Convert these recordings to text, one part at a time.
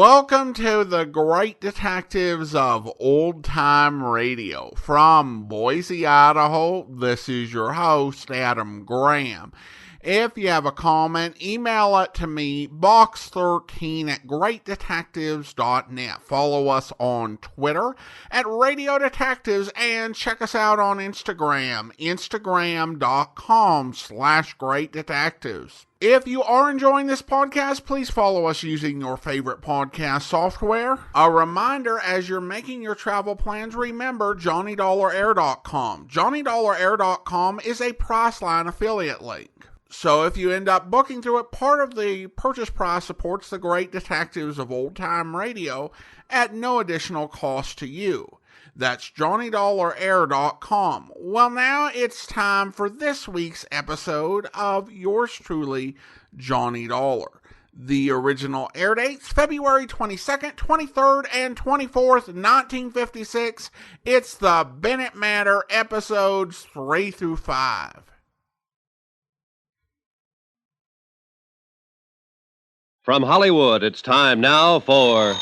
Welcome to the Great Detectives of Old Time Radio. From Boise, Idaho, this is your host, Adam Graham. If you have a comment, email it to me, box13@greatdetectives.net. Follow us on Twitter at Radio Detectives and check us out on Instagram, instagram.com/greatdetectives. If you are enjoying this podcast, please follow us using your favorite podcast software. A reminder, as you're making your travel plans, remember JohnnyDollarAir.com. JohnnyDollarAir.com is a Priceline affiliate link. So if you end up booking through it, part of the purchase price supports the Great Detectives of Old Time Radio at no additional cost to you. That's JohnnyDollarAir.com. Well, now it's time for this week's episode of yours truly, Johnny Dollar. The original air dates, February 22nd, 23rd, and 24th, 1956. It's the Bennett Matter, episodes 3 through 5. From Hollywood, it's time now for...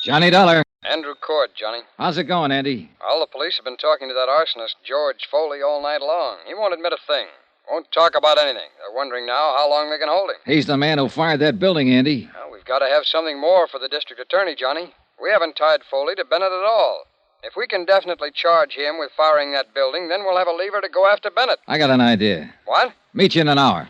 Johnny Dollar. Andrew Cord, Johnny. How's it going, Andy? All the police have been talking to that arsonist, George Foley, all night long. He won't admit a thing. Won't talk about anything. They're wondering now how long they can hold him. He's the man who fired that building, Andy. Well, we've got to have something more for the district attorney, Johnny. We haven't tied Foley to Bennett at all. If we can definitely charge him with firing that building, then we'll have a lever to go after Bennett. I got an idea. What? Meet you in an hour.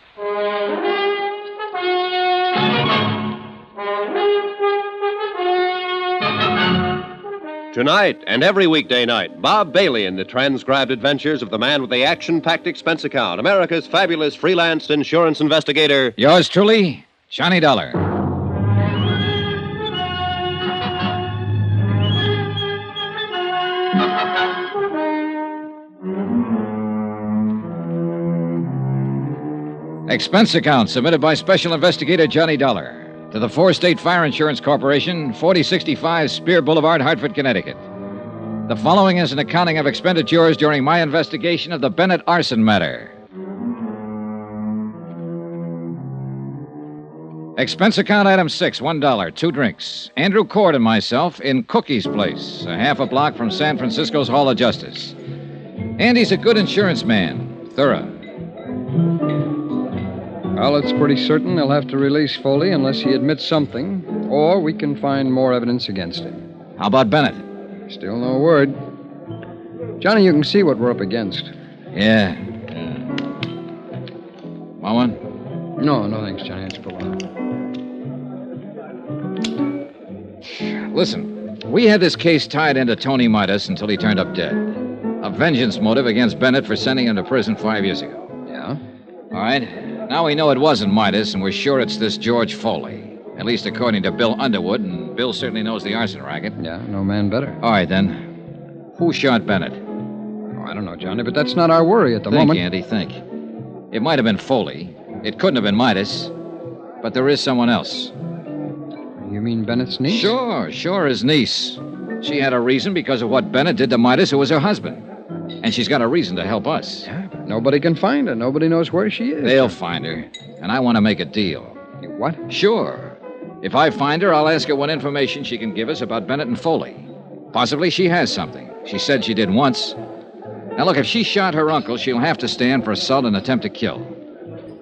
Tonight and every weekday night, Bob Bailey in the transcribed adventures of the man with the action-packed expense account, America's fabulous freelance insurance investigator. Yours truly, Johnny Dollar. Expense account submitted by Special Investigator Johnny Dollar to the Four-State Fire Insurance Corporation, 4065 Spear Boulevard, Hartford, Connecticut. The following is an accounting of expenditures during my investigation of the Bennett arson matter. Expense account item 6, $1, 2 drinks. Andrew Cord and myself in Cookie's Place, a half a block from San Francisco's Hall of Justice. Andy's a good insurance man, thorough. Well, it's pretty certain they'll have to release Foley unless he admits something, or we can find more evidence against him. How about Bennett? Still no word. Johnny, you can see what we're up against. Yeah. Want one? No, thanks, Johnny. It's full on. Listen, we had this case tied into Tony Midas until he turned up dead. A vengeance motive against Bennett for sending him to prison 5 years ago. Yeah? All right. Now we know it wasn't Midas, and we're sure it's this George Foley. At least according to Bill Underwood, and Bill certainly knows the arson racket. Yeah, no man better. All right, then. Who shot Bennett? Oh, I don't know, Johnny, but that's not our worry at the moment. Think, Andy, think. It might have been Foley. It couldn't have been Midas. But there is someone else. You mean Bennett's niece? Sure, his niece. She had a reason because of what Bennett did to Midas, who was her husband. And she's got a reason to help us. Yeah, but nobody can find her. Nobody knows where she is. They'll find her. And I want to make a deal. You what? Sure. If I find her, I'll ask her what information she can give us about Bennett and Foley. Possibly she has something. She said she did once. Now, look, if she shot her uncle, she'll have to stand for assault and attempt to kill.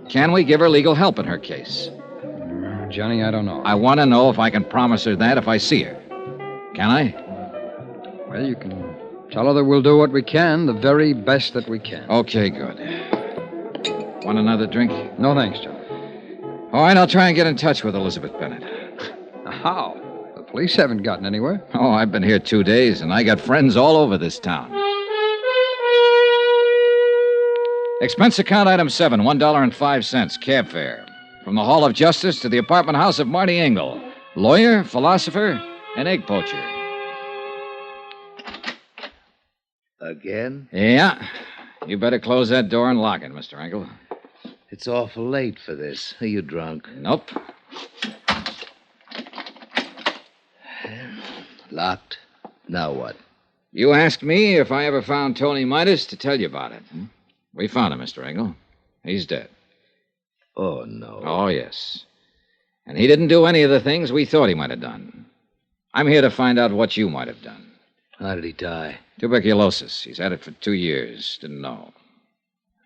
Can we give her legal help in her case? Johnny, I don't know. I want to know if I can promise her that if I see her. Can I? Well, you can tell her that we'll do what we can, the very best that we can. Okay, good. Want another drink? No, thanks, Johnny. All right, I'll try and get in touch with Elizabeth Bennett. How? The police haven't gotten anywhere. Oh, I've been here 2 days, and I got friends all over this town. Expense account item 7, $1.05, cab fare. From the Hall of Justice to the apartment house of Marty Engel, lawyer, philosopher, and egg poacher. Again? Yeah. You better close that door and lock it, Mr. Engel. It's awful late for this. Are you drunk? Nope. Locked? Now what? You asked me if I ever found Tony Midas to tell you about it. We found him, Mr. Engel. He's dead. Oh, no. Oh, yes. And he didn't do any of the things we thought he might have done. I'm here to find out what you might have done. How did he die? Tuberculosis. He's had it for 2 years. Didn't know.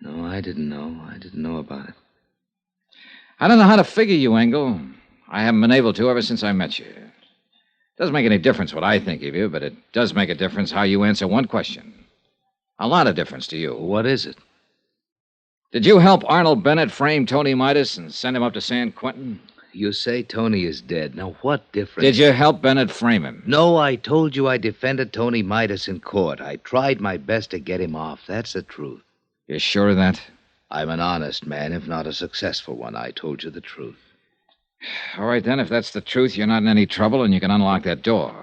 No, I didn't know. I didn't know about it. I don't know how to figure you, Engel. I haven't been able to ever since I met you. It doesn't make any difference what I think of you, but it does make a difference how you answer one question. A lot of difference to you. What is it? Did you help Arnold Bennett frame Tony Midas and send him up to San Quentin? You say Tony is dead. Now, what difference? Did you help Bennett frame him? No, I told you I defended Tony Midas in court. I tried my best to get him off. That's the truth. You're sure of that? I'm an honest man, if not a successful one. I told you the truth. All right, then, if that's the truth, you're not in any trouble and you can unlock that door.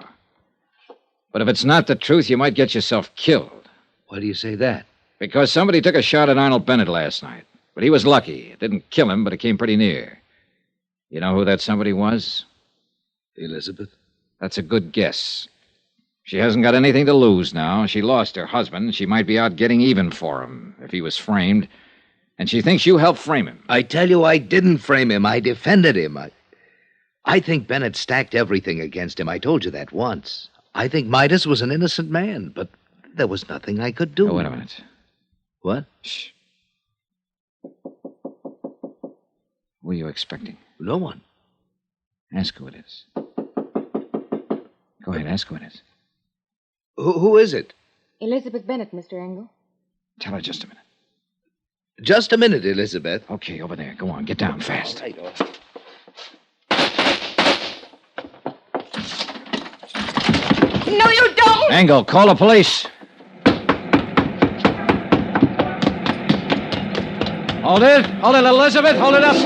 But if it's not the truth, you might get yourself killed. Why do you say that? Because somebody took a shot at Arnold Bennett last night. But he was lucky. It didn't kill him, but it came pretty near. You know who that somebody was? Elizabeth? That's a good guess. She hasn't got anything to lose now. She lost her husband. She might be out getting even for him if he was framed. And she thinks you helped frame him. I tell you, I didn't frame him. I defended him. I think Bennett stacked everything against him. I told you that once. I think Midas was an innocent man, but there was nothing I could do. Oh, wait a minute. What? Shh. Who are you expecting? No one. Ask who it is. Go ahead, ask who it is. Who is it? Elizabeth Bennett, Mr. Engel. Tell her just a minute. Just a minute, Elizabeth. Okay, over there. Go on, get down fast. All right. No, you don't! Engel, call the police. Hold it. Hold it, Elizabeth. Hold it up.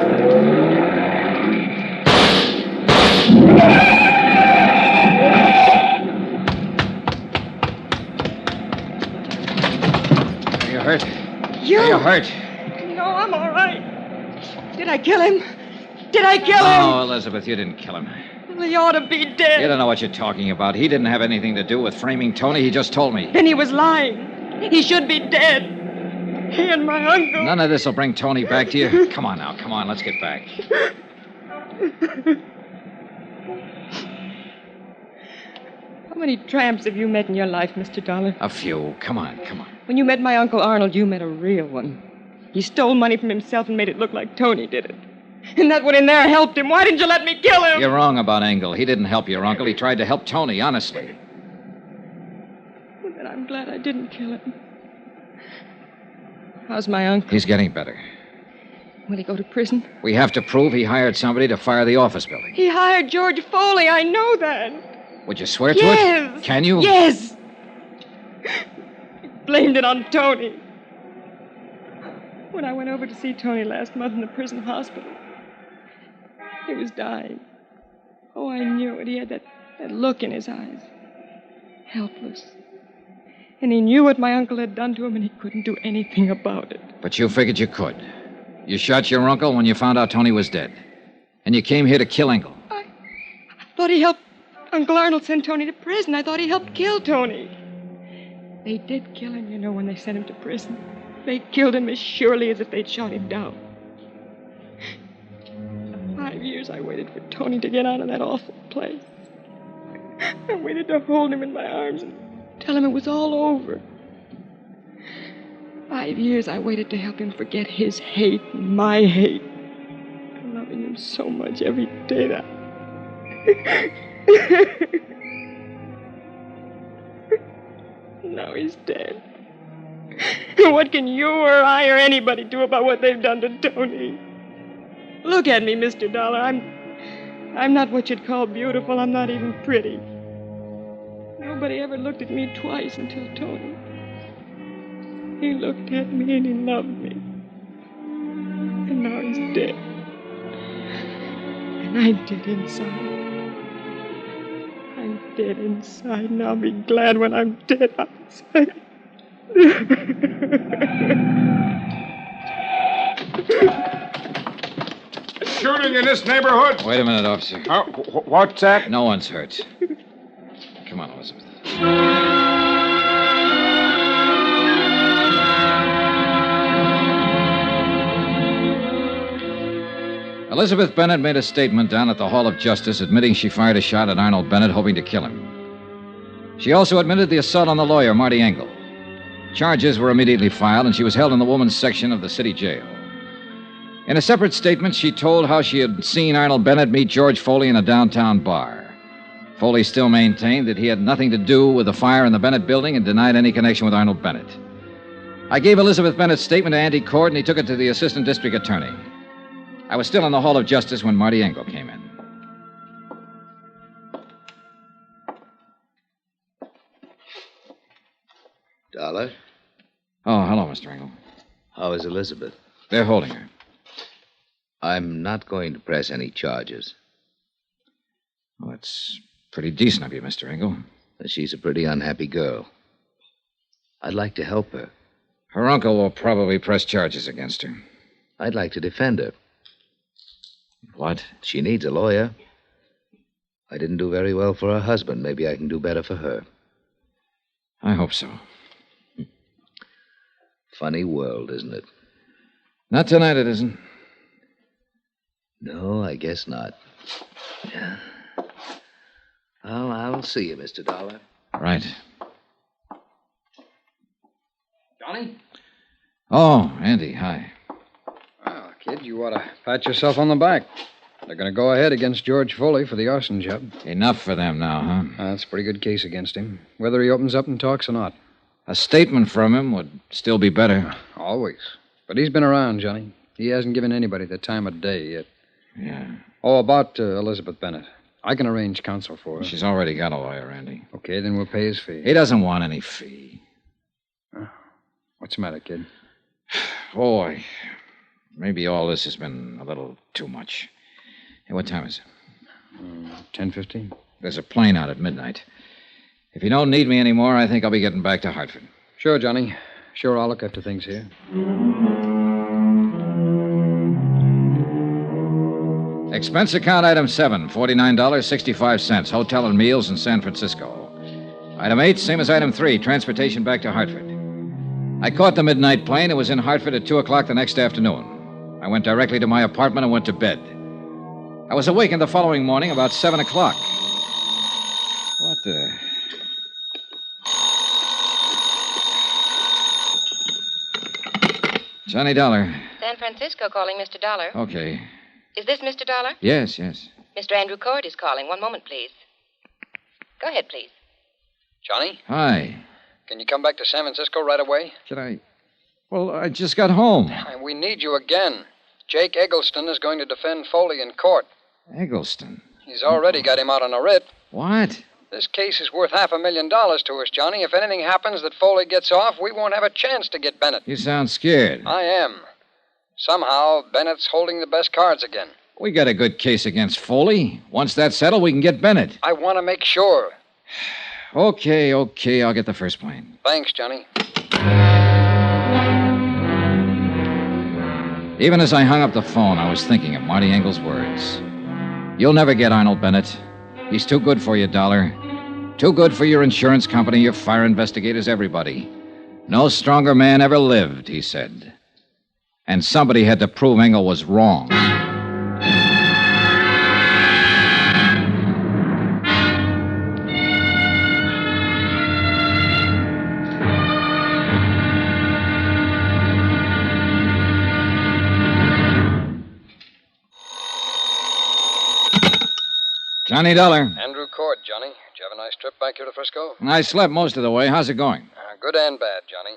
Are you hurt? You? Are you hurt? No, I'm all right. Did I kill him? Did I kill him? No, Elizabeth, you didn't kill him. Well, he ought to be dead. You don't know what you're talking about. He didn't have anything to do with framing Tony. He just told me. Then he was lying. He should be dead. He and my uncle. None of this will bring Tony back to you. Come on now. Come on. Let's get back. How many tramps have you met in your life, Mr. Dollar? A few. Come on. Come on. When you met my Uncle Arnold, you met a real one. He stole money from himself and made it look like Tony did it. And that one in there helped him. Why didn't you let me kill him? You're wrong about Engel. He didn't help your uncle. He tried to help Tony, honestly. Well, then I'm glad I didn't kill him. How's my uncle? He's getting better. Will he go to prison? We have to prove he hired somebody to fire the office building. He hired George Foley. I know that. Would you swear to Yes. it? Can you? Yes. He blamed it on Tony. When I went over to see Tony last month in the prison hospital, he was dying. Oh, I knew it. He had that look in his eyes. Helpless. And he knew what my uncle had done to him, and he couldn't do anything about it. But you figured you could. You shot your uncle when you found out Tony was dead. And you came here to kill Engel. I thought he helped Uncle Arnold send Tony to prison. I thought he helped kill Tony. They did kill him, you know, when they sent him to prison. They killed him as surely as if they'd shot him down. 5 years I waited for Tony to get out of that awful place. I waited to hold him in my arms and tell him it was all over. 5 years I waited to help him forget his hate and my hate. Loving him so much every day that... Now he's dead. What can you or I or anybody do about what they've done to Tony? Look at me, Mr. Dollar. I'm not what you'd call beautiful. I'm not even pretty. Nobody ever looked at me twice until Tony. He looked at me and he loved me. And now he's dead. And I'm dead inside. I'm dead inside, and I'll be glad when I'm dead outside. Shooting in this neighborhood? Wait a minute, officer. What's that? No one's hurt. Come on, Elizabeth. Elizabeth Bennett made a statement down at the Hall of Justice admitting she fired a shot at Arnold Bennett, hoping to kill him. She also admitted the assault on the lawyer, Marty Engel. Charges were immediately filed, and she was held in the women's section of the city jail. In a separate statement, she told how she had seen Arnold Bennett meet George Foley in a downtown bar. Foley still maintained that he had nothing to do with the fire in the Bennett building and denied any connection with Arnold Bennett. I gave Elizabeth Bennett's statement to Andy Cord, and he took it to the assistant district attorney. I was still in the Hall of Justice when Marty Engel came in. Dollar? Oh, hello, Mr. Engel. How is Elizabeth? They're holding her. I'm not going to press any charges. Well, that's pretty decent of you, Mr. Engel. She's a pretty unhappy girl. I'd like to help her. Her uncle will probably press charges against her. I'd like to defend her. What? She needs a lawyer. I didn't do very well for her husband. Maybe I can do better for her. I hope so. Funny world, isn't it? Not tonight, it isn't. No, I guess not. Well, I'll see you, Mr. Dollar. Right. Johnny? Oh, Andy, hi. Well, kid, you ought to pat yourself on the back. They're going to go ahead against George Foley for the arson job. Enough for them now, huh? That's a pretty good case against him, whether he opens up and talks or not. A statement from him would still be better. Always. But he's been around, Johnny. He hasn't given anybody the time of day yet. Yeah. Oh, about Elizabeth Bennett. I can arrange counsel for her. She's already got a lawyer, Andy. Okay, then we'll pay his fee. He doesn't want any fee. What's the matter, kid? Boy, maybe all this has been a little too much. Hey, what time is it? 10:15. There's a plane out at midnight. If you don't need me anymore, I think I'll be getting back to Hartford. Sure, Johnny. Sure, I'll look after things here. Expense account item 7, $49.65. Hotel and meals in San Francisco. Item 8, same as item 3, transportation back to Hartford. I caught the midnight plane. It was in Hartford at 2 o'clock the next afternoon. I went directly to my apartment and went to bed. I was awakened the following morning about 7 o'clock. What the... Johnny Dollar. San Francisco calling, Mr. Dollar. Okay. Is this Mr. Dollar? Yes, yes. Mr. Andrew Cord is calling. One moment, please. Go ahead, please. Johnny, Hi. can you come back to San Francisco right away? Can I... Well, I just got home. We need you again. Jake Eggleston is going to defend Foley in court. Eggleston? He's already got him out on a writ. What? This case is worth $500,000 to us, Johnny. If anything happens that Foley gets off, we won't have a chance to get Bennett. You sound scared. I am. Somehow, Bennett's holding the best cards again. We got a good case against Foley. Once that's settled, we can get Bennett. I want to make sure. Okay. I'll get the first plane. Thanks, Johnny. Even as I hung up the phone, I was thinking of Marty Engel's words. You'll never get Arnold Bennett. He's too good for you, Dollar. Too good for your insurance company, your fire investigators, everybody. No stronger man ever lived, he said. And somebody had to prove Engel was wrong. Johnny Dollar. Andrew Cord, Johnny. Did you have a nice trip back here to Frisco? I slept most of the way. How's it going? Good and bad, Johnny.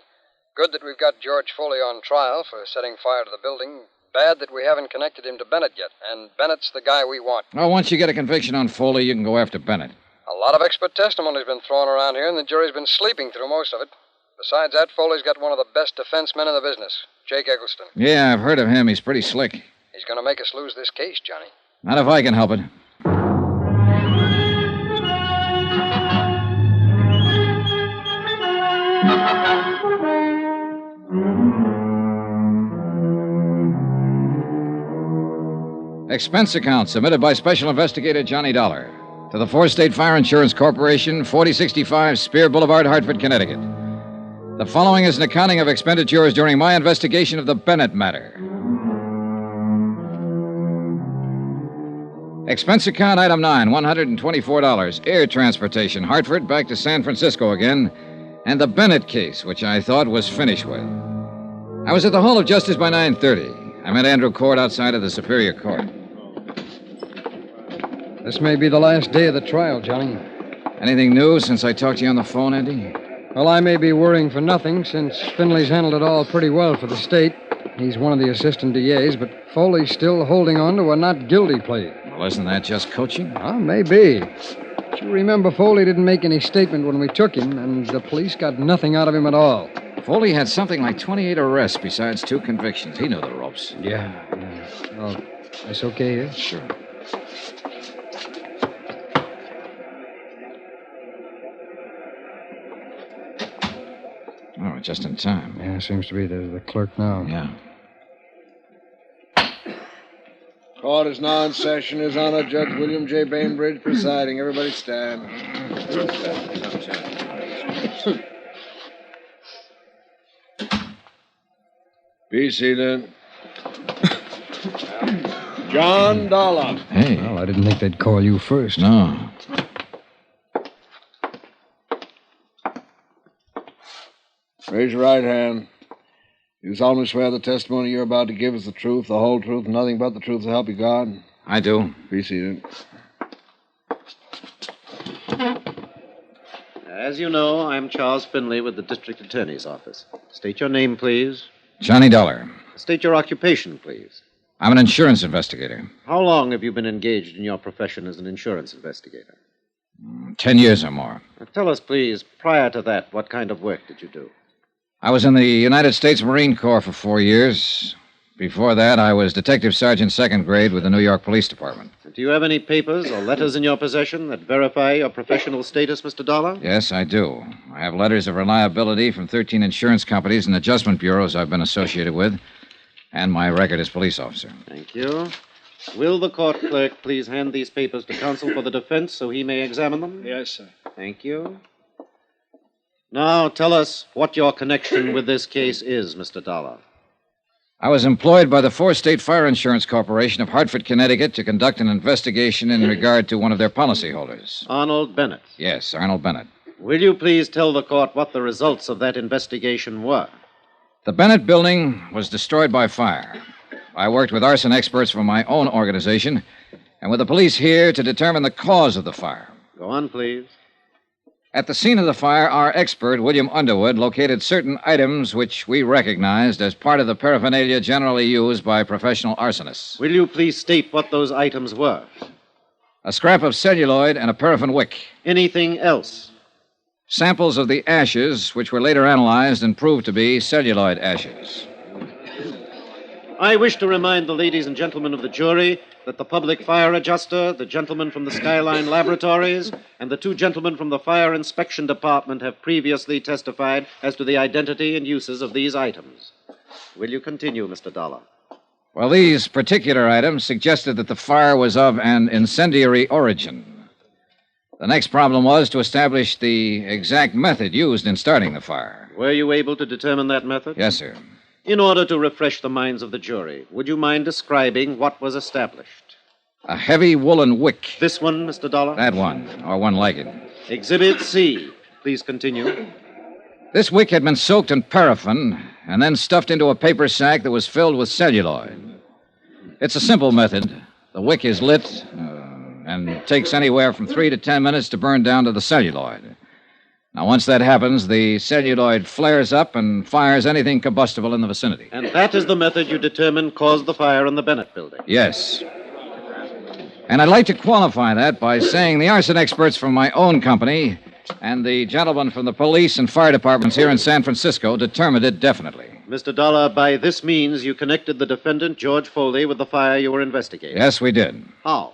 Good that we've got George Foley on trial for setting fire to the building. Bad that we haven't connected him to Bennett yet. And Bennett's the guy we want. Well, once you get a conviction on Foley, you can go after Bennett. A lot of expert testimony's been thrown around here, and the jury's been sleeping through most of it. Besides that, Foley's got one of the best defense men in the business, Jake Eggleston. Yeah, I've heard of him. He's pretty slick. He's going to make us lose this case, Johnny. Not if I can help it. Expense account submitted by Special Investigator Johnny Dollar to the Four State Fire Insurance Corporation, 4065 Spear Boulevard, Hartford, Connecticut. The following is an accounting of expenditures during my investigation of the Bennett matter. Expense account item 9, $124. Air transportation, Hartford back to San Francisco again. And the Bennett case, which I thought was finished with. I was at the Hall of Justice by 9:30. I met Andrew Court outside of the Superior Court. This may be the last day of the trial, Johnny. Anything new since I talked to you on the phone, Andy? Well, I may be worrying for nothing, since Finley's handled it all pretty well for the state. He's one of the assistant DAs, but Foley's still holding on to a not guilty plea. Well, isn't that just coaching? Well, maybe. But you remember Foley didn't make any statement when we took him, and the police got nothing out of him at all. Foley had something like 28 arrests besides 2 convictions. He knew the ropes. Yeah. Oh, that's okay here? Sure. Oh, just in time. Yeah, seems to be the clerk now. Yeah. Court is now in session. His Honor, Judge William J. Bainbridge presiding. Everybody stand. Be seated. John Dollar. Hey. Well, I didn't think they'd call you first. No. Raise your right hand. You solemnly swear the testimony you're about to give is the truth, the whole truth, and nothing but the truth to help you God? I do. Be seated. As you know, I'm Charles Finley with the District Attorney's Office. State your name, please. Johnny Dollar. State your occupation, please. I'm an insurance investigator. How long have you been engaged in your profession as an insurance investigator? 10 years or more. Now, tell us, please, prior to that, what kind of work did you do? I was in the United States Marine Corps for 4 years. Before that, I was Detective Sergeant 2nd grade with the New York Police Department. Do you have any papers or letters in your possession that verify your professional status, Mr. Dollar? Yes, I do. I have letters of reliability from 13 insurance companies and adjustment bureaus I've been associated with, and my record as police officer. Thank you. Will the court clerk please hand these papers to counsel for the defense so he may examine them? Yes, sir. Thank you. Now, tell us what your connection with this case is, Mr. Dollar. I was employed by the Four-State Fire Insurance Corporation of Hartford, Connecticut, to conduct an investigation in regard to one of their policyholders. Arnold Bennett. Yes, Arnold Bennett. Will you please tell the court what the results of that investigation were? The Bennett building was destroyed by fire. I worked with arson experts from my own organization and with the police here to determine the cause of the fire. Go on, please. At the scene of the fire, our expert, William Underwood, located certain items which we recognized as part of the paraphernalia generally used by professional arsonists. Will you please state what those items were? A scrap of celluloid and a paraffin wick. Anything else? Samples of the ashes, which were later analyzed and proved to be celluloid ashes. I wish to remind the ladies and gentlemen of the jury that the public fire adjuster, the gentleman from the Skyline Laboratories, and the 2 gentlemen from the Fire Inspection Department have previously testified as to the identity and uses of these items. Will you continue, Mr. Dollar? Well, these particular items suggested that the fire was of an incendiary origin. The next problem was to establish the exact method used in starting the fire. Were you able to determine that method? Yes, sir. In order to refresh the minds of the jury, would you mind describing what was established? A heavy woolen wick. This one, Mr. Dollar? That one, or one like it. Exhibit C. Please continue. This wick had been soaked in paraffin and then stuffed into a paper sack that was filled with celluloid. It's a simple method. The wick is lit and takes anywhere from 3 to 10 minutes to burn down to the celluloid. Now, once that happens, the celluloid flares up and fires anything combustible in the vicinity. And that is the method you determine caused the fire in the Bennett building? Yes. And I'd like to qualify that by saying the arson experts from my own company and the gentlemen from the police and fire departments here in San Francisco determined it definitely. Mr. Dollar, by this means you connected the defendant, George Foley, with the fire you were investigating? Yes, we did. How?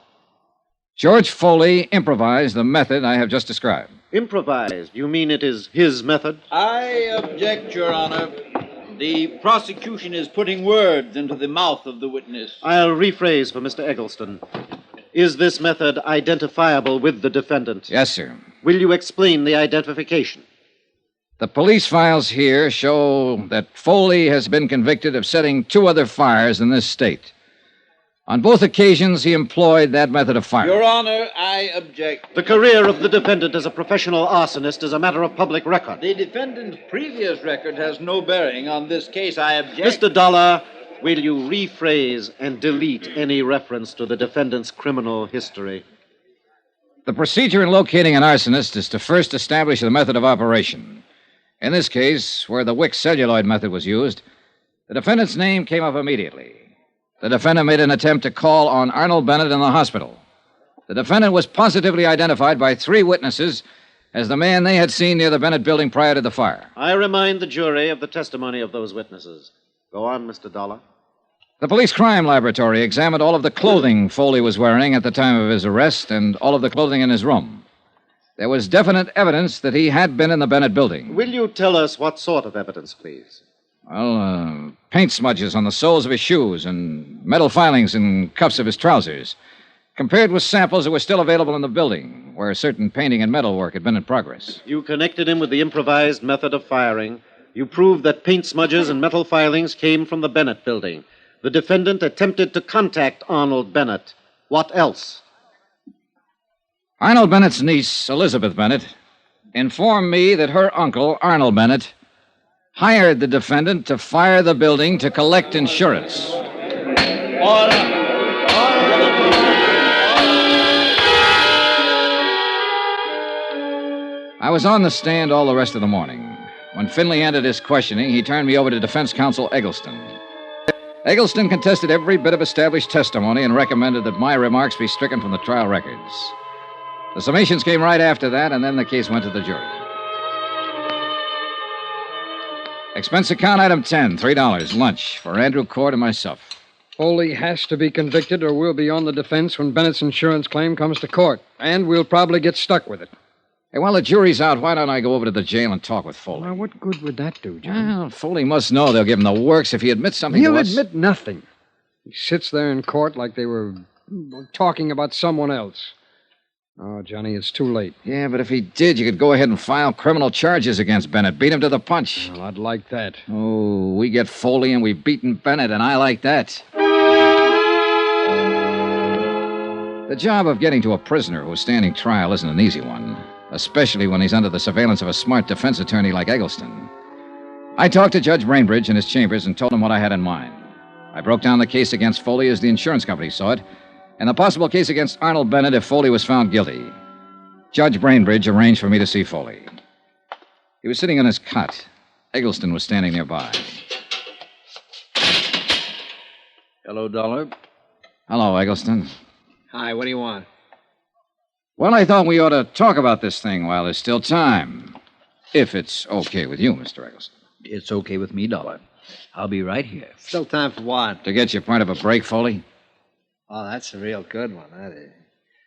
George Foley improvised the method I have just described. Improvised? You mean it is his method? I object, Your Honor. The prosecution is putting words into the mouth of the witness. I'll rephrase for Mr. Eggleston. Is this method identifiable with the defendant? Yes, sir. Will you explain the identification? The police files here show that Foley has been convicted of setting 2 other fires in this state. On both occasions, he employed that method of firing. Your Honor, I object. The career of the defendant as a professional arsonist is a matter of public record. The defendant's previous record has no bearing on this case. I object. Mr. Dollar, will you rephrase and delete any reference to the defendant's criminal history? The procedure in locating an arsonist is to first establish the method of operation. In this case, where the wick celluloid method was used, the defendant's name came up immediately. The defendant made an attempt to call on Arnold Bennett in the hospital. The defendant was positively identified by 3 witnesses as the man they had seen near the Bennett building prior to the fire. I remind the jury of the testimony of those witnesses. Go on, Mr. Dollar. The police crime laboratory examined all of the clothing Foley was wearing at the time of his arrest and all of the clothing in his room. There was definite evidence that he had been in the Bennett building. Will you tell us what sort of evidence, please? Well, paint smudges on the soles of his shoes and metal filings and cuffs of his trousers, compared with samples that were still available in the building, where certain painting and metal work had been in progress. You connected him with the improvised method of firing. You proved that paint smudges and metal filings came from the Bennett building. The defendant attempted to contact Arnold Bennett. What else? Arnold Bennett's niece, Elizabeth Bennett, informed me that her uncle, Arnold Bennett, hired the defendant to fire the building to collect insurance. Order! I was on the stand all the rest of the morning. When Finley ended his questioning, he turned me over to defense counsel Eggleston. Eggleston contested every bit of established testimony and recommended that my remarks be stricken from the trial records. The summations came right after that, and then the case went to the jury. Expense account item 10, $3, lunch for Andrew Cord and myself. Foley has to be convicted or we'll be on the defense when Bennett's insurance claim comes to court. And we'll probably get stuck with it. Hey, while the jury's out, why don't I go over to the jail and talk with Foley? Now, what good would that do, John? Well, Foley must know they'll give him the works if he admits something He'll to us. admit nothing. He sits there in court like they were talking about someone else. Oh, Johnny, it's too late. Yeah, but if he did, you could go ahead and file criminal charges against Bennett. Beat him to the punch. Well, I'd like that. Oh, we get Foley and we've beaten Bennett, and I like that. The job of getting to a prisoner who's standing trial isn't an easy one, especially when he's under the surveillance of a smart defense attorney like Eggleston. I talked to Judge Brainbridge in his chambers and told him what I had in mind. I broke down the case against Foley as the insurance company saw it, and the possible case against Arnold Bennett if Foley was found guilty. Judge Brainbridge arranged for me to see Foley. He was sitting on his cot. Eggleston was standing nearby. Hello, Dollar. Hello, Eggleston. Hi, what do you want? Well, I thought we ought to talk about this thing while there's still time. If it's okay with you, Mr. Eggleston. It's okay with me, Dollar. I'll be right here. Still time for what? To get you part of a break, Foley. Oh, that's a real good one, that is.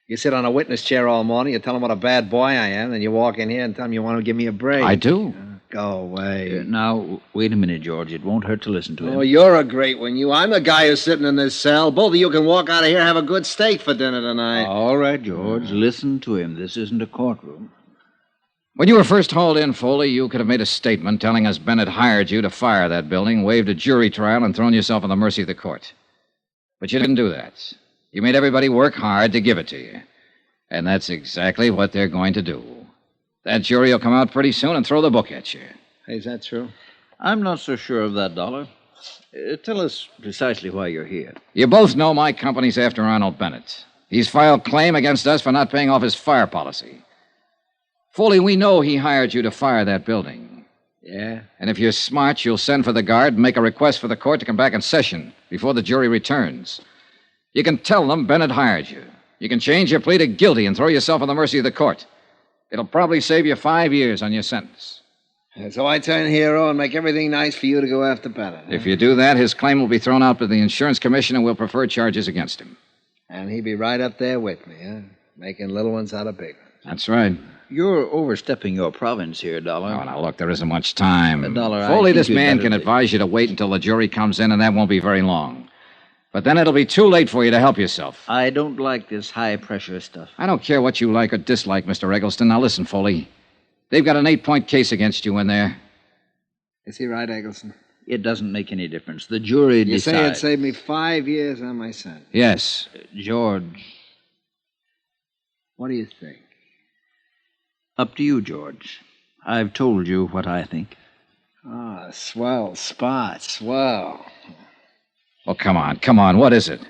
You sit on a witness chair all morning, you tell them what a bad boy I am, then you walk in here and tell them you want to give me a break. I do. Go away. Now, wait a minute, George. It won't hurt to listen to him. Oh, you're a great one, you. I'm the guy who's sitting in this cell. Both of you can walk out of here and have a good steak for dinner tonight. All right, George. Listen to him. This isn't a courtroom. When you were first hauled in, Foley, you could have made a statement telling us Bennett hired you to fire that building, waived a jury trial, and thrown yourself on the mercy of the court. But you didn't do that. You made everybody work hard to give it to you. And that's exactly what they're going to do. That jury will come out pretty soon and throw the book at you. Hey, is that true? I'm not so sure of that, Dollar. Tell us precisely why you're here. You both know my company's after Arnold Bennett. He's filed claim against us for not paying off his fire policy. Foley, we know he hired you to fire that building. Yeah? And if you're smart, you'll send for the guard and make a request for the court to come back in session before the jury returns. You can tell them Bennett hired you. You can change your plea to guilty and throw yourself on the mercy of the court. It'll probably save you 5 years on your sentence. So I turn hero and make everything nice for you to go after Bennett. If you do that, his claim will be thrown out by the insurance commission and we'll prefer charges against him. And he'd be right up there with me, huh? Making little ones out of big ones. That's right. You're overstepping your province here, Dollar. Oh, now, look, there isn't much time. Dollar, Foley, this man can advise you to wait until the jury comes in, and that won't be very long. But then it'll be too late for you to help yourself. I don't like this high-pressure stuff. I don't care what you like or dislike, Mr. Eggleston. Now, listen, Foley. They've got an 8-point case against you in there. Is he right, Eggleston? It doesn't make any difference. The jury You decides. say it saved me 5 years on my sentence. Yes. George, What do you think? up to you, George. I've told you what I think. Ah, swell spot, swell. Oh, come on. What is it?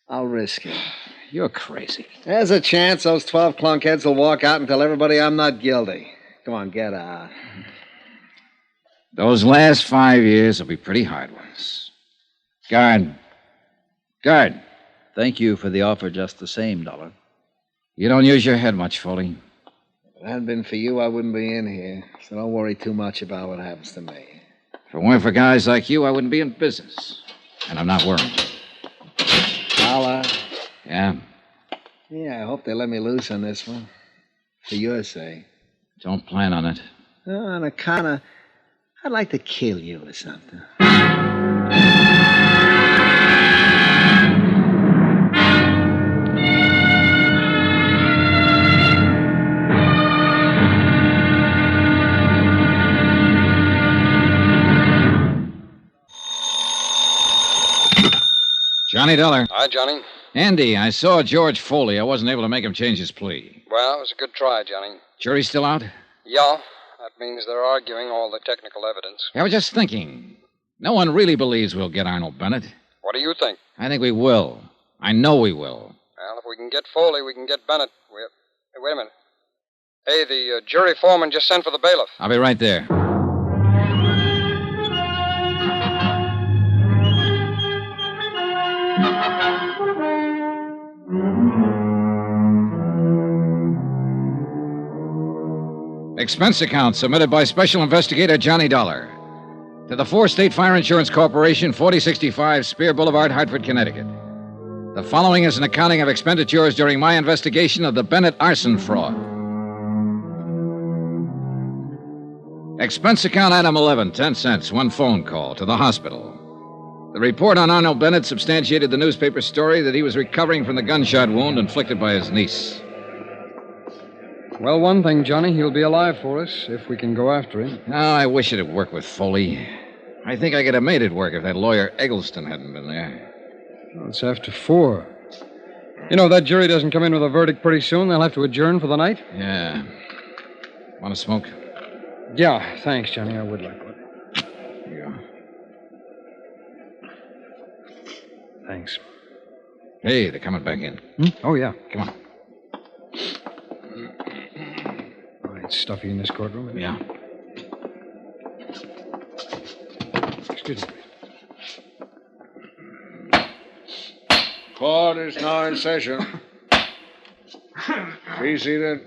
I'll risk it. You're crazy. There's a chance those 12 clunkheads will walk out and tell everybody I'm not guilty. Come on, get out. Those last 5 years will be pretty hard ones. Guard. Thank you for the offer just the same, Dollar. You don't use your head much, Foley. If it hadn't been for you, I wouldn't be in here. So don't worry too much about what happens to me. If it weren't for guys like you, I wouldn't be in business. And I'm not worried. Dollar. Yeah? Yeah, I hope they let me loose on this one. For your sake. Don't plan on it. On account of... I'd like to kill you or something. Johnny Dollar. Hi, Johnny. Andy, I saw George Foley. I wasn't able to make him change his plea. Well, it was a good try, Johnny. Jury's still out? Yeah, that means they're arguing all the technical evidence. I was just thinking. No one really believes we'll get Arnold Bennett. What do you think? I think we will. I know we will. Well, if we can get Foley, we can get Bennett. Hey, wait a minute. Hey, the jury foreman just sent for the bailiff. I'll be right there. Expense account submitted by Special Investigator Johnny Dollar to the 4-State Fire Insurance Corporation, 4065 Spear Boulevard, Hartford, Connecticut. The following is an accounting of expenditures during my investigation of the Bennett arson fraud. Expense account item 11, 10 cents, one phone call to the hospital. The report on Arnold Bennett substantiated the newspaper story that he was recovering from the gunshot wound inflicted by his niece. Well, one thing, Johnny, he'll be alive for us if we can go after him. Oh, I wish it'd worked with Foley. I think I could have made it work if that lawyer Eggleston hadn't been there. Well, it's after 4. You know, if that jury doesn't come in with a verdict pretty soon, they'll have to adjourn for the night. Yeah. Want to smoke? Yeah, thanks, Johnny. I would like one. Yeah. Thanks. Hey, they're coming back in. Oh, yeah. Come on. It's stuffy in this courtroom. Isn't it? Yeah. Excuse me. Court is now in session. Be seated.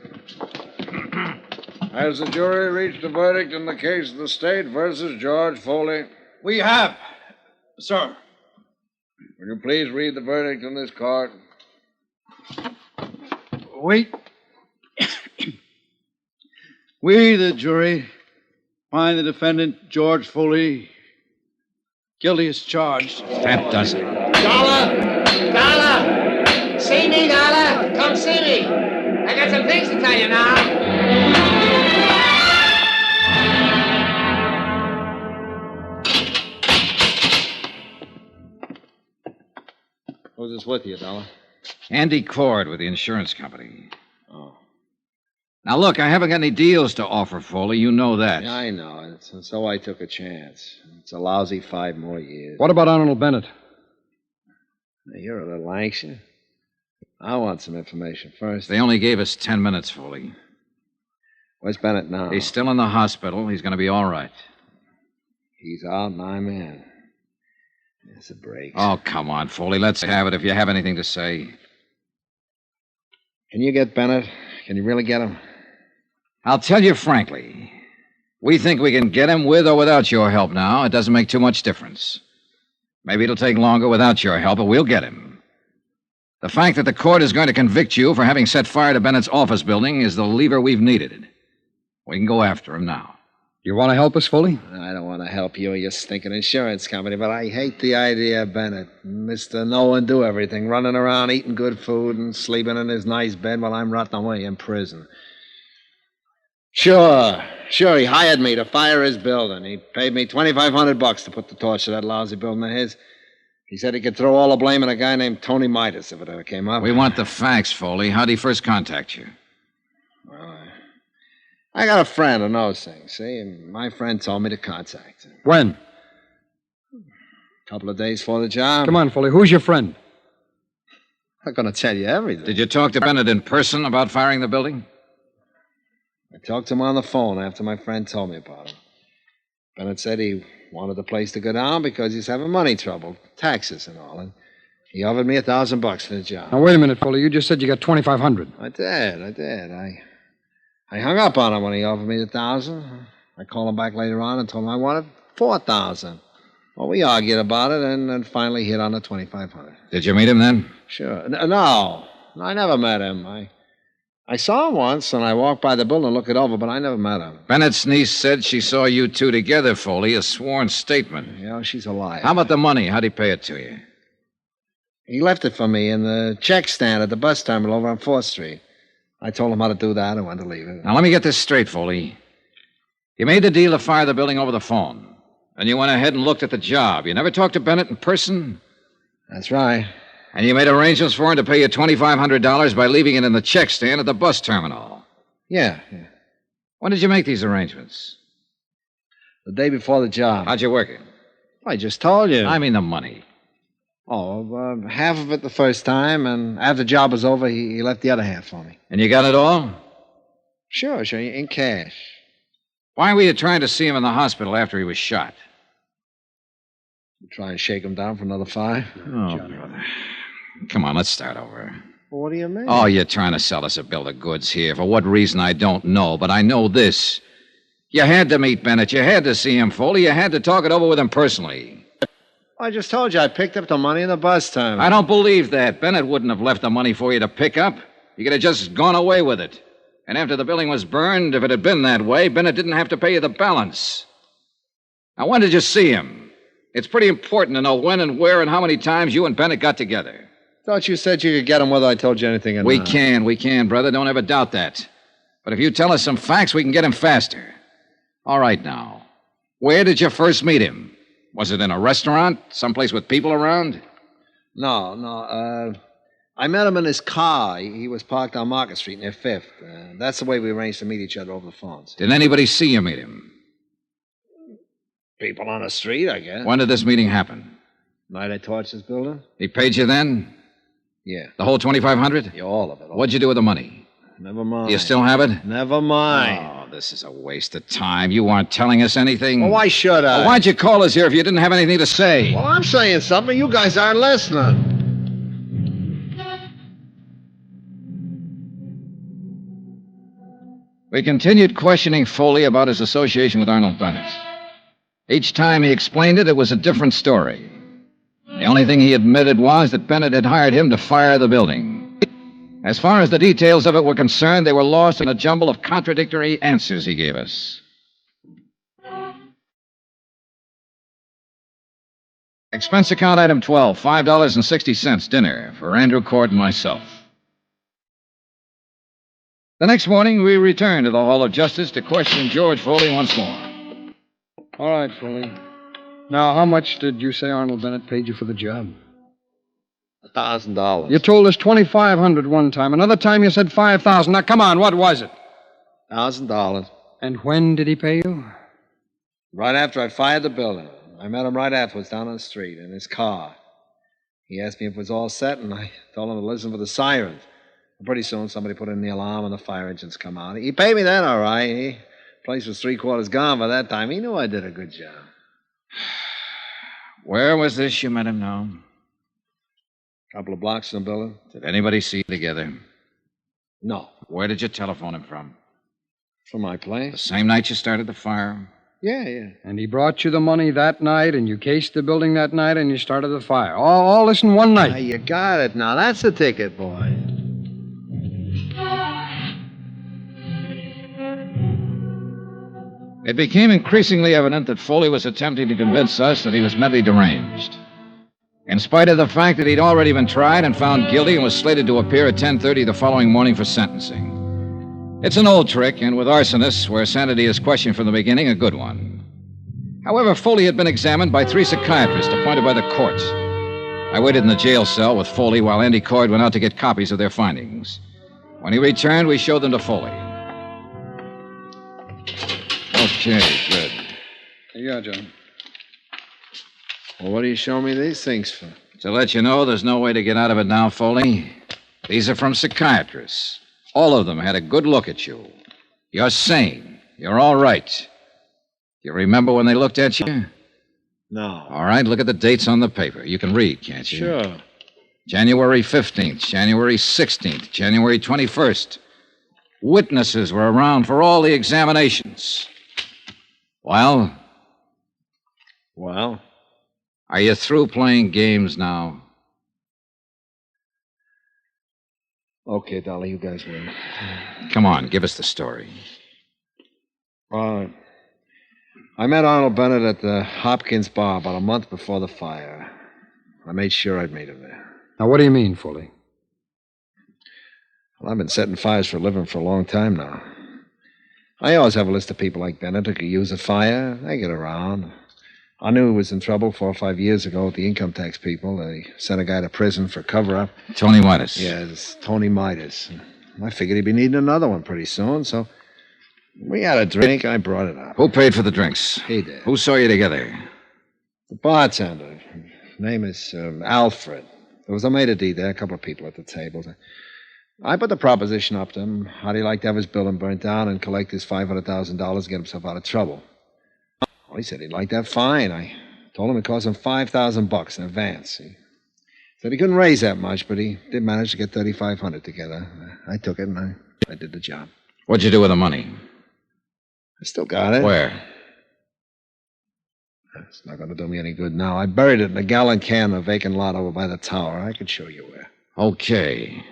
Has the jury reached a verdict in the case of the state versus George Foley? We have, sir. Will you please read the verdict in this court? Wait. We, the jury, find the defendant, George Foley, guilty as charged. That does it. Dollar! See me, Dollar? Come see me. I got some things to tell you now. Who's this with you, Dollar? Andy Cord with the insurance company. Oh. Now, look, I haven't got any deals to offer, Foley. You know that. Yeah, I know. And so I took a chance. It's a lousy 5 more years. What about Arnold Bennett? You're a little anxious. I want some information first. They only gave us 10 minutes, Foley. Where's Bennett now? He's still in the hospital. He's going to be all right. He's out and I'm in. It's a break. Oh, come on, Foley. Let's have it if you have anything to say. Can you get Bennett? Can you really get him? I'll tell you frankly. We think we can get him with or without your help now. It doesn't make too much difference. Maybe it'll take longer without your help, but we'll get him. The fact that the court is going to convict you for having set fire to Bennett's office building is the lever we've needed. We can go after him now. You want to help us, Foley? I don't want to help you or your stinking insurance company, but I hate the idea of Bennett. Mr. Know-and-do-everything, running around eating good food and sleeping in his nice bed while I'm rotting away in prison. Sure. He hired me to fire his building. He paid me $2,500 to put the torch to that lousy building of his. He said he could throw all the blame on a guy named Tony Midas if it ever came up. We want the facts, Foley. How'd he first contact you? Well, I got a friend who knows things, see? And my friend told me to contact him. When? A couple of days before the job. Come on, Foley. Who's your friend? I'm not going to tell you everything. Did you talk to Bennett in person about firing the building? I talked to him on the phone after my friend told me about him. Bennett said he wanted the place to go down because he's having money trouble, taxes and all. And he offered me $1,000 for the job. Now, wait a minute, Foley. You just said you got $2,500. I did. I hung up on him when he offered me the $1,000. I called him back later on and told him I wanted $4,000. Well, we argued about it and then finally hit on the $2,500. Did you meet him then? Sure. No, I never met him. I saw him once, and I walked by the building and looked it over, but I never met him. Bennett's niece said she saw you two together, Foley, a sworn statement. Yeah, she's a liar. How about the money? How'd he pay it to you? He left it for me in the check stand at the bus terminal over on 4th Street. I told him how to do that and when to leave it. Now, let me get this straight, Foley. You made the deal to fire the building over the phone, and you went ahead and looked at the job. You never talked to Bennett in person? That's right. And you made arrangements for him to pay you $2,500 by leaving it in the check stand at the bus terminal? Yeah. When did you make these arrangements? The day before the job. How'd you work it? I just told you. I mean the money. Oh, half of it the first time, and after the job was over, he left the other half for me. And you got it all? Sure, in cash. Why were you trying to see him in the hospital after he was shot? Try and shake him down for another 5? Oh, brother. Come on, let's start over. Well, what do you mean? Oh, you're trying to sell us a bill of goods here. For what reason, I don't know, but I know this. You had to meet Bennett. You had to see him, Foley. You had to talk it over with him personally. I just told you I picked up the money in the bus terminal. I don't believe that. Bennett wouldn't have left the money for you to pick up. You could have just gone away with it. And after the building was burned, if it had been that way, Bennett didn't have to pay you the balance. Now, when did you see him? It's pretty important to know when and where and how many times you and Bennett got together. Thought you said you could get him whether I told you anything or not. We can, brother. Don't ever doubt that. But if you tell us some facts, we can get him faster. All right, now. Where did you first meet him? Was it in a restaurant? Someplace with people around? No. I met him in his car. He was parked on Market Street near 5th. That's the way we arranged to meet each other over the phones. Did anybody see you meet him? People on the street, I guess. When did this meeting happen? Night I torched this building? He paid you then? Yeah. The whole $2,500? Yeah, all of it. What'd you do with the money? Never mind. You still have it? Never mind. Oh, this is a waste of time. You aren't telling us anything. Well, why should I? Well, why'd you call us here if you didn't have anything to say? Well, I'm saying something. You guys aren't listening. We continued questioning Foley about his association with Arnold Bennett. Each time he explained it, it was a different story. The only thing he admitted was that Bennett had hired him to fire the building. As far as the details of it were concerned, they were lost in a jumble of contradictory answers he gave us. Expense account item 12, $5.60, dinner for Andrew Court and myself. The next morning, we returned to the Hall of Justice to question George Foley once more. All right, Foley. Now, how much did you say Arnold Bennett paid you for the job? $1,000. You told us $2,500 one time. Another time you said $5,000. Now, come on, what was it? $1,000. And when did he pay you? Right after I fired the building. I met him right afterwards down on the street in his car. He asked me if it was all set, and I told him to listen for the sirens. And pretty soon, somebody put in the alarm, and the fire engines come out. He paid me then, all right. The place was 3/4 gone by that time. He knew I did a good job. Where was this you met him now? A couple of blocks from the building. Did anybody see you together? No. Where did you telephone him from? From my place. The same night you started the fire? Yeah. And he brought you the money that night, and you cased the building that night, and you started the fire. All this in one night. Now, you got it now. That's the ticket, boy. It became increasingly evident that Foley was attempting to convince us that he was mentally deranged. In spite of the fact that he'd already been tried and found guilty and was slated to appear at 10:30 the following morning for sentencing. It's an old trick, and with arsonists, where sanity is questioned from the beginning, a good one. However, Foley had been examined by 3 psychiatrists appointed by the court. I waited in the jail cell with Foley while Andy Coyd went out to get copies of their findings. When he returned, we showed them to Foley. Okay, good. Here you are, John. Well, what do you show me these things for? To let you know there's no way to get out of it now, Foley. These are from psychiatrists. All of them had a good look at you. You're sane. You're all right. You remember when they looked at you? No. All right, look at the dates on the paper. You can read, can't you? Sure. January 15th, January 16th, January 21st. Witnesses were around for all the examinations. Well? Well? Are you through playing games now? Okay, Dolly, you guys win. Come on, give us the story. I met Arnold Bennett at the Hopkins bar about a month before the fire. I made sure I'd meet him there. Now, what do you mean, Foley? Well, I've been setting fires for a living for a long time now. I always have a list of people like Bennett who could use a fire. They get around. I knew he was in trouble 4 or 5 years ago with the income tax people. They sent a guy to prison for cover-up. Tony Midas. Yes, Tony Midas. I figured he'd be needing another one pretty soon, so we had a drink. I brought it up. Who paid for the drinks? He did. Who saw you together? The bartender. His name is Alfred. There was a maitre d' there, a couple of people at the table. I put the proposition up to him. How'd he like to have his building burnt down and collect his $500,000 to get himself out of trouble? Well, he said he'd like that fine. I told him it cost him $5,000 in advance. He said he couldn't raise that much, but he did manage to get $3,500 together. I took it, and I did the job. What'd you do with the money? I still got it. Where? It's not going to do me any good now. I buried it in a gallon can in a vacant lot over by the tower. I could show you where. Okay.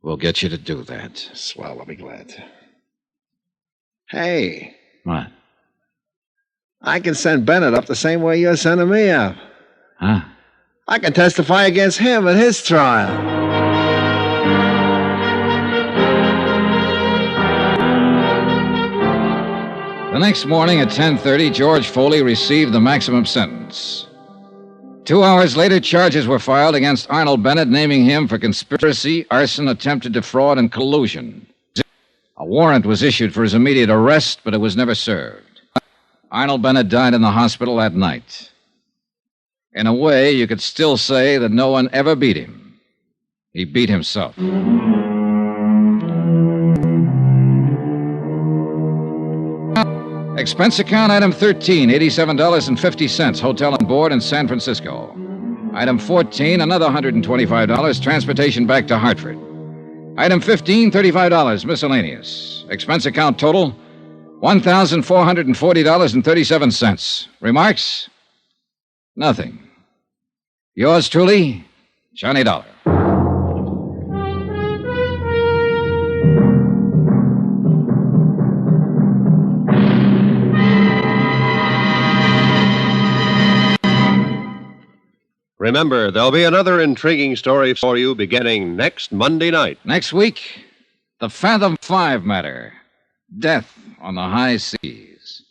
We'll get you to do that. Swell, I'll be glad to. Hey. What? I can send Bennett up the same way you're sending me up. Huh? I can testify against him at his trial. The next morning at 10:30, George Foley received the maximum sentence. 2 hours later, charges were filed against Arnold Bennett, naming him for conspiracy, arson, attempted defraud, and collusion. A warrant was issued for his immediate arrest, but it was never served. Arnold Bennett died in the hospital that night. In a way, you could still say that no one ever beat him. He beat himself. Expense account item 13, $87.50, hotel and board in San Francisco. Item 14, another $125, transportation back to Hartford. Item 15, $35, miscellaneous. Expense account total, $1,440.37. Remarks? Nothing. Yours truly, Johnny Dollar. Remember, there'll be another intriguing story for you beginning next Monday night. Next week, the Fathom 5 matter. Death on the high seas.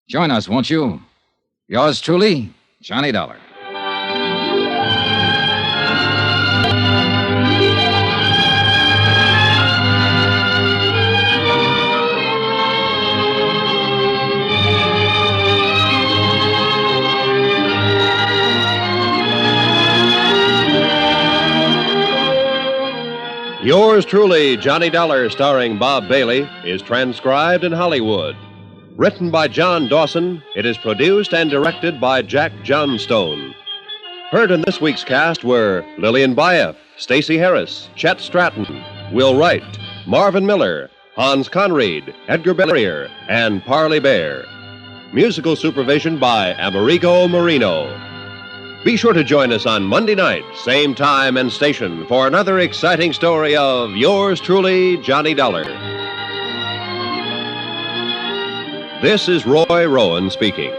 Join us, won't you? Yours truly, Johnny Dollar. Yours truly, Johnny Dollar, starring Bob Bailey, is transcribed in Hollywood. Written by John Dawson, it is produced and directed by Jack Johnstone. Heard in this week's cast were Lillian Buyeff, Stacy Harris, Chet Stratton, Will Wright, Marvin Miller, Hans Conried, Edgar Baer, and Parley Baer. Musical supervision by Amerigo Marino. Be sure to join us on Monday night, same time and station, for another exciting story of yours truly, Johnny Dollar. This is Roy Rowan speaking.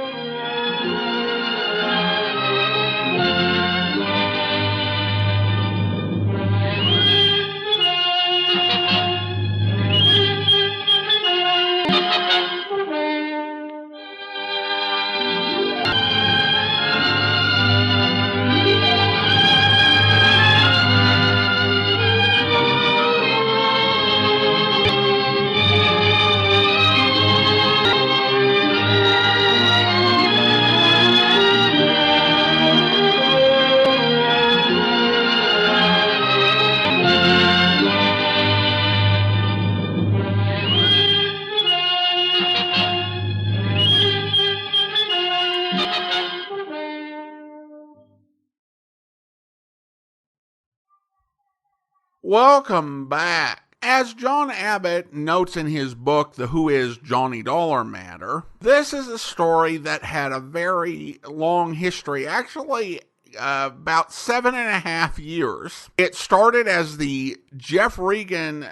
Welcome back. As John Abbott notes in his book, The Who Is Johnny Dollar Matter, this is a story that had a very long history, actually about 7.5 years. It started as the Jeff Regan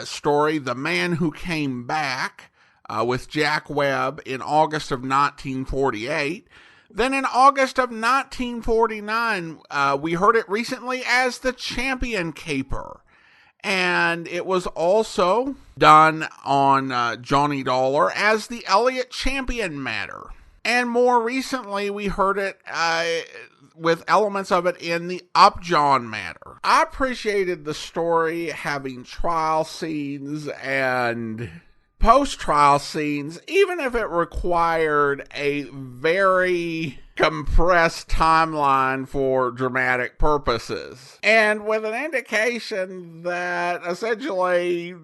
story, The Man Who Came Back, with Jack Webb in August of 1948. Then in August of 1949, we heard it recently as The Champion Caper. And it was also done on Johnny Dollar as the Elliott Champion Matter. And more recently, we heard it with elements of it in the Upjohn Matter. I appreciated the story having trial scenes and post-trial scenes, even if it required a very compressed timeline for dramatic purposes. And with an indication that essentially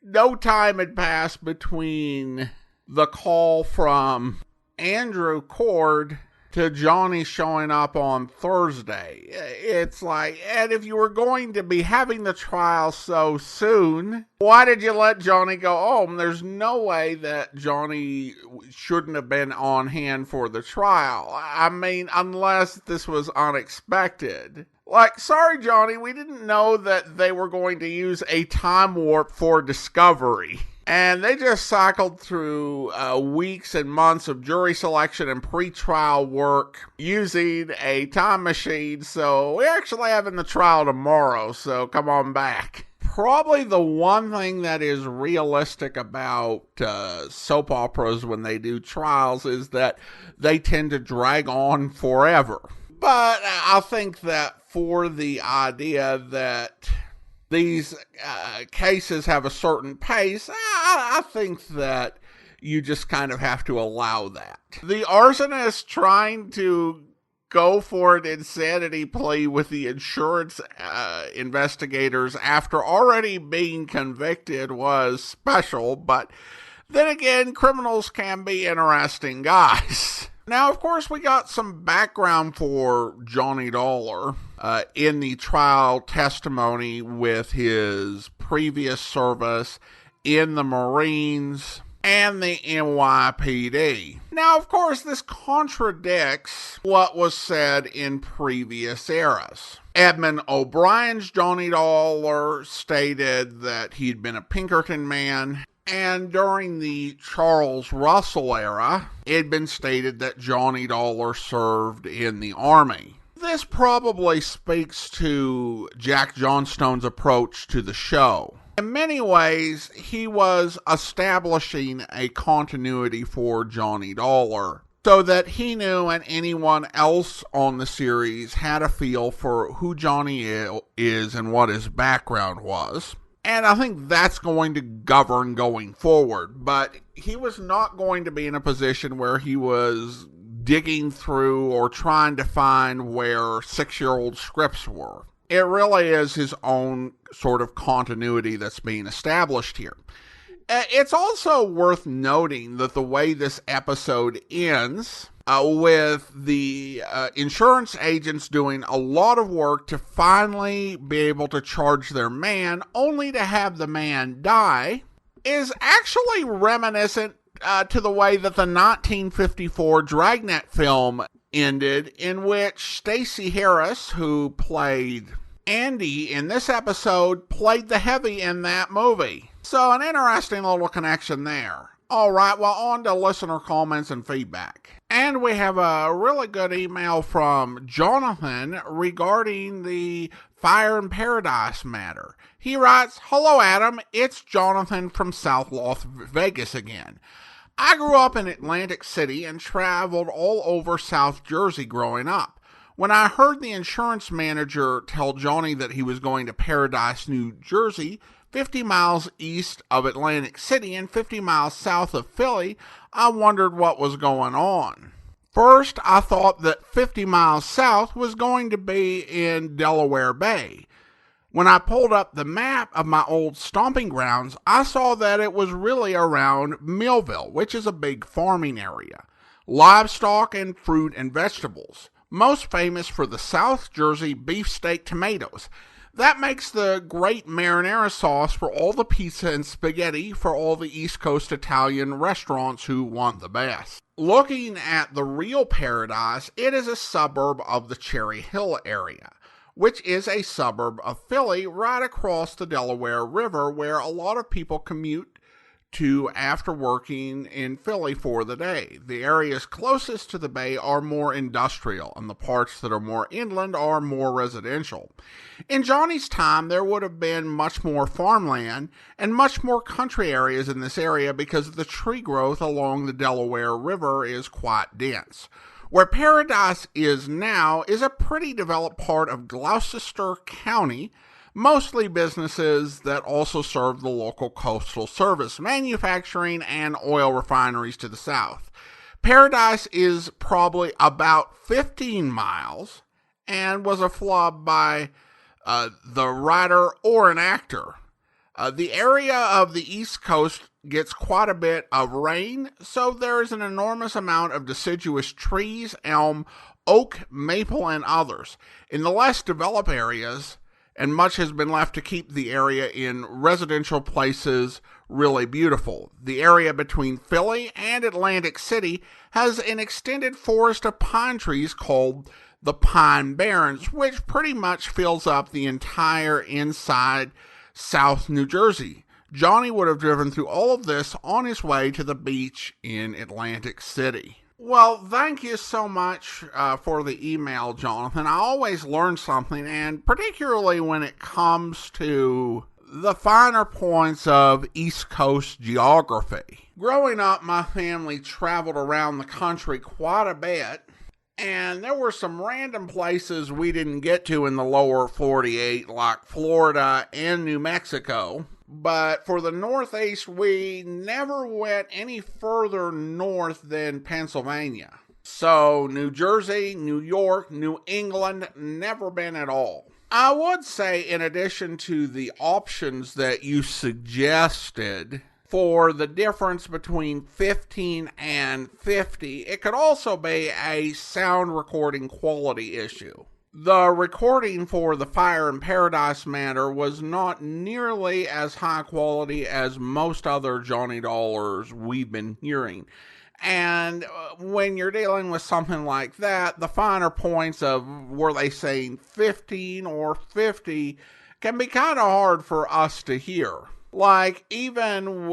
no time had passed between the call from Andrew Cord to Johnny showing up on Thursday. It's like, and if you were going to be having the trial so soon, why did you let Johnny go home? There's no way that Johnny shouldn't have been on hand for the trial. I mean, unless this was unexpected. Like, sorry, Johnny, we didn't know that they were going to use a time warp for discovery. And they just cycled through weeks and months of jury selection and pre-trial work using a time machine. So we're actually having the trial tomorrow, so come on back. Probably the one thing that is realistic about soap operas when they do trials is that they tend to drag on forever. But I think that for the idea that these cases have a certain pace, I think that you just kind of have to allow that. The arsonist trying to go for an insanity plea with the insurance investigators after already being convicted was special, but then again, criminals can be interesting guys. Now, of course, we got some background for Johnny Dollar in the trial testimony with his previous service in the Marines and the NYPD. Now, of course, this contradicts what was said in previous eras. Edmund O'Brien's Johnny Dollar stated that he'd been a Pinkerton man, and during the Charles Russell era, it had been stated that Johnny Dollar served in the Army. This probably speaks to Jack Johnstone's approach to the show. In many ways, he was establishing a continuity for Johnny Dollar, so that he knew and anyone else on the series had a feel for who Johnny is and what his background was. And I think that's going to govern going forward. But he was not going to be in a position where he was digging through or trying to find where 6-year-old scripts were. It really is his own sort of continuity that's being established here. It's also worth noting that the way this episode ends, with the insurance agents doing a lot of work to finally be able to charge their man, only to have the man die, is actually reminiscent to the way that the 1954 Dragnet film ended, in which Stacy Harris, who played Andy in this episode, played the heavy in that movie. So an interesting little connection there. Alright, well, on to listener comments and feedback. And we have a really good email from Jonathan regarding the Fire in Paradise matter. He writes, "Hello, Adam. It's Jonathan from South Las Vegas again. I grew up in Atlantic City and traveled all over South Jersey growing up. When I heard the insurance manager tell Johnny that he was going to Paradise, New Jersey, 50 miles east of Atlantic City and 50 miles south of Philly, I wondered what was going on. First, I thought that 50 miles south was going to be in Delaware Bay. When I pulled up the map of my old stomping grounds, I saw that it was really around Millville, which is a big farming area. Livestock and fruit and vegetables. Most famous for the South Jersey beefsteak tomatoes. That makes the great marinara sauce for all the pizza and spaghetti for all the East Coast Italian restaurants who want the best. Looking at the real Paradise, it is a suburb of the Cherry Hill area, which is a suburb of Philly right across the Delaware River, where a lot of people commute to after working in Philly for the day. The areas closest to the bay are more industrial, and the parts that are more inland are more residential. In Johnny's time, there would have been much more farmland and much more country areas in this area because the tree growth along the Delaware River is quite dense. Where Paradise is now is a pretty developed part of Gloucester County, mostly businesses that also serve the local coastal service, manufacturing, and oil refineries to the south. Paradise is probably about 15 miles and was a flub by the writer or an actor. The area of the East Coast gets quite a bit of rain, so there is an enormous amount of deciduous trees, elm, oak, maple, and others. In the less developed areas, and much has been left to keep the area in residential places really beautiful. The area between Philly and Atlantic City has an extended forest of pine trees called the Pine Barrens, which pretty much fills up the entire inside South New Jersey. Johnny would have driven through all of this on his way to the beach in Atlantic City. Well, thank you so much for the email, Jonathan. I always learn something, and particularly when it comes to the finer points of East Coast geography. Growing up, my family traveled around the country quite a bit, and there were some random places we didn't get to in the lower 48, like Florida and New Mexico. But for the Northeast, we never went any further north than Pennsylvania. So New Jersey, New York, New England, never been at all. I would say, in addition to the options that you suggested for the difference between 15 and 50, it could also be a sound recording quality issue. The recording for the Fire in Paradise matter was not nearly as high quality as most other Johnny Dollars we've been hearing. And when you're dealing with something like that, the finer points of were they saying 15 or 50 can be kind of hard for us to hear. Like, even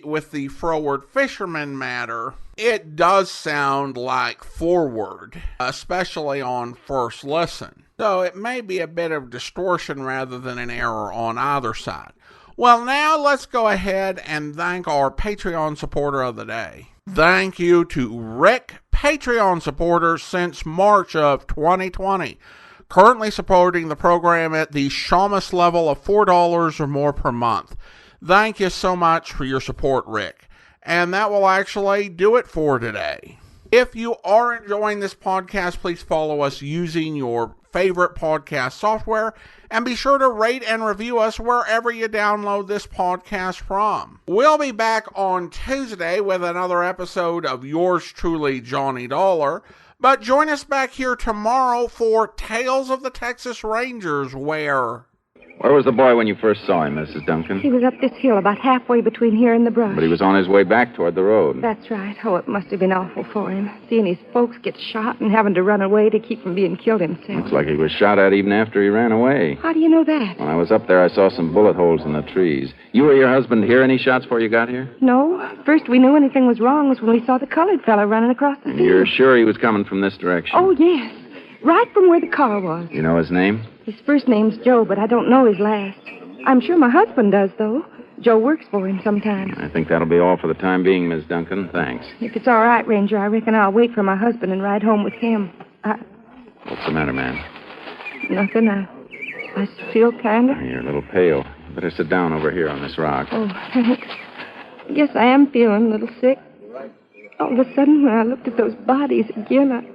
with the Froward Fisherman matter, it does sound like forward, especially on first listen. So it may be a bit of distortion rather than an error on either side. Well, now let's go ahead and thank our Patreon supporter of the day. Thank you to Rick, Patreon supporter since March of 2020. Currently supporting the program at the Shamus level of $4 or more per month. Thank you so much for your support, Rick. And that will actually do it for today. If you are enjoying this podcast, please follow us using your favorite podcast software, and be sure to rate and review us wherever you download this podcast from. We'll be back on Tuesday with another episode of yours truly, Johnny Dollar. But join us back here tomorrow for Tales of the Texas Rangers, where was the boy when you first saw him, Mrs. Duncan? He was up this hill about halfway between here and the brush. But he was on his way back toward the road. That's right. Oh, it must have been awful for him, seeing his folks get shot and having to run away to keep from being killed himself. Looks like he was shot at even after he ran away. How do you know that? When I was up there, I saw some bullet holes in the trees. You or your husband hear any shots before you got here? No. First we knew anything was wrong was when we saw the colored fella running across the field. You're sure he was coming from this direction? Oh, yes. Right from where the car was. You know his name? His first name's Joe, but I don't know his last. I'm sure my husband does, though. Joe works for him sometimes. I think that'll be all for the time being, Miss Duncan. Thanks. If it's all right, Ranger, I reckon I'll wait for my husband and ride home with him. What's the matter, ma'am? Nothing. I feel kind of... You're a little pale. You better sit down over here on this rock. Oh, thanks. I guess I am feeling a little sick. All of a sudden, when I looked at those bodies again,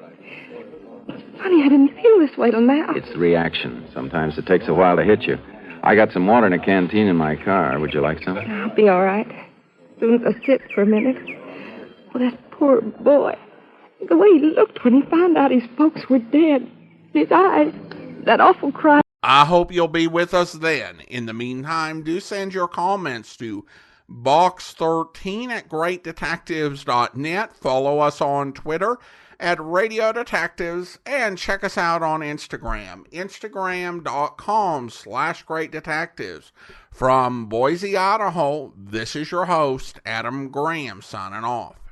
It's funny, I didn't feel this way till now. It's the reaction. Sometimes it takes a while to hit you. I got some water in a canteen in my car. Would you like some? I'll be all right. As soon as I sit for a minute. Oh, that poor boy. The way he looked when he found out his folks were dead. His eyes, that awful cry. I hope you'll be with us then. In the meantime, do send your comments to box13 at greatdetectives.net. Follow us on Twitter at Radio Detectives, and check us out on Instagram, instagram.com/greatdetectives. From Boise, Idaho, this is your host, Adam Graham, signing off.